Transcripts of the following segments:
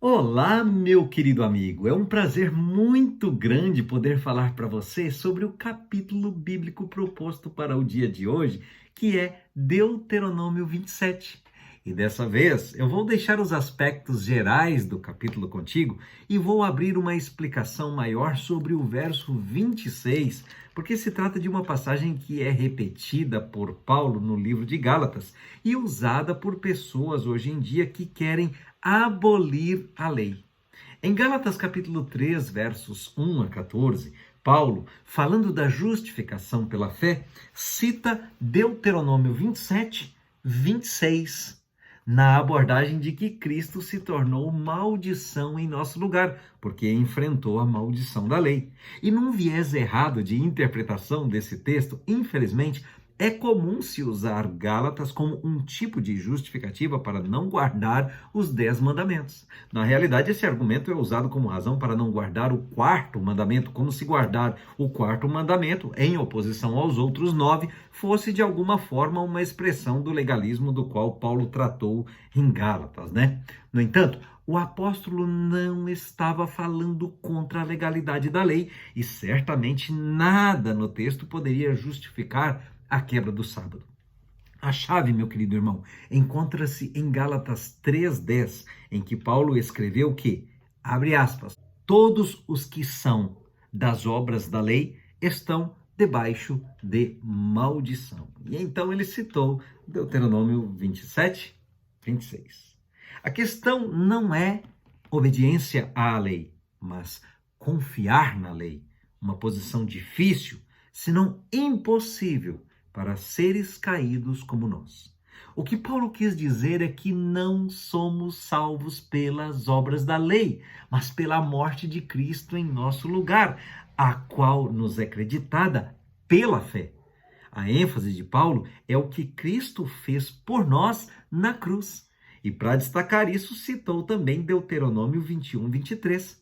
Olá, meu querido amigo. É um prazer muito grande poder falar para você sobre o capítulo bíblico proposto para o dia de hoje, que é Deuteronômio 27. E dessa vez eu vou deixar os aspectos gerais do capítulo contigo e vou abrir uma explicação maior sobre o verso 26, porque se trata de uma passagem que é repetida por Paulo no livro de Gálatas e usada por pessoas hoje em dia que querem abolir a lei. Em Gálatas capítulo 3, versos 1 a 14, Paulo, falando da justificação pela fé, cita Deuteronômio 27, 26, na abordagem de que Cristo se tornou maldição em nosso lugar, porque enfrentou a maldição da lei. E num viés errado de interpretação desse texto, infelizmente, é comum se usar Gálatas como um tipo de justificativa para não guardar os 10 mandamentos. Na realidade, esse argumento é usado como razão para não guardar o quarto mandamento, como se guardar o quarto mandamento, em oposição aos outros 9, fosse de alguma forma uma expressão do legalismo do qual Paulo tratou em Gálatas, né? No entanto, o apóstolo não estava falando contra a legalidade da lei e certamente nada no texto poderia justificar a quebra do sábado. A chave, meu querido irmão, encontra-se em Gálatas 3:10, em que Paulo escreveu que, abre aspas, todos os que são das obras da lei estão debaixo de maldição. E então ele citou Deuteronômio 27, 26. A questão não é obediência à lei, mas confiar na lei, uma posição difícil, se não impossível, para seres caídos como nós. O que Paulo quis dizer é que não somos salvos pelas obras da lei, mas pela morte de Cristo em nosso lugar, a qual nos é creditada pela fé. A ênfase de Paulo é o que Cristo fez por nós na cruz. E para destacar isso, citou também Deuteronômio 21, 23.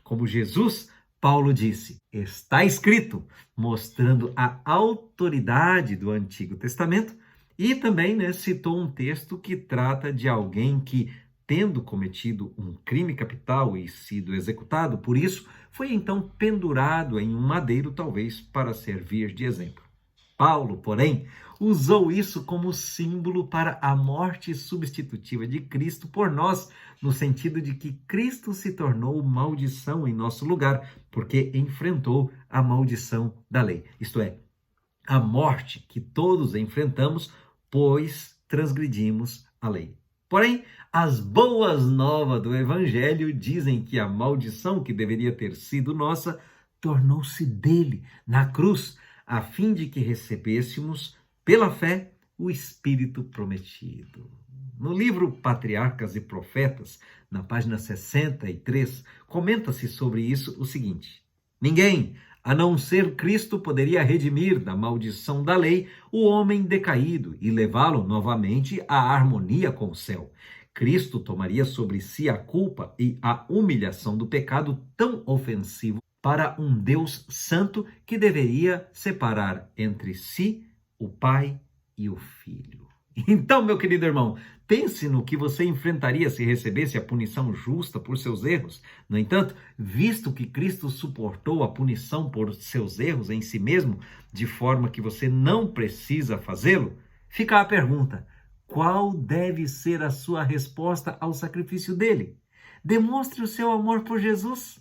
Como Jesus, Paulo disse, está escrito, mostrando a autoridade do Antigo Testamento, e também citou um texto que trata de alguém que, tendo cometido um crime capital e sido executado, por isso, foi então pendurado em um madeiro, talvez para servir de exemplo. Paulo, porém, usou isso como símbolo para a morte substitutiva de Cristo por nós, no sentido de que Cristo se tornou maldição em nosso lugar, porque enfrentou a maldição da lei. Isto é, a morte que todos enfrentamos, pois transgredimos a lei. Porém, as boas novas do Evangelho dizem que a maldição que deveria ter sido nossa tornou-se dele na cruz, a fim de que recebêssemos, pela fé, o Espírito prometido. No livro Patriarcas e Profetas, na página 63, comenta-se sobre isso o seguinte: ninguém, a não ser Cristo, poderia redimir da maldição da lei o homem decaído e levá-lo novamente à harmonia com o céu. Cristo tomaria sobre si a culpa e a humilhação do pecado tão ofensivo para um Deus santo que deveria separar entre si o Pai e o Filho. Então, meu querido irmão, pense no que você enfrentaria se recebesse a punição justa por seus erros. No entanto, visto que Cristo suportou a punição por seus erros em si mesmo, de forma que você não precisa fazê-lo, fica a pergunta: qual deve ser a sua resposta ao sacrifício dele? Demonstre o seu amor por Jesus.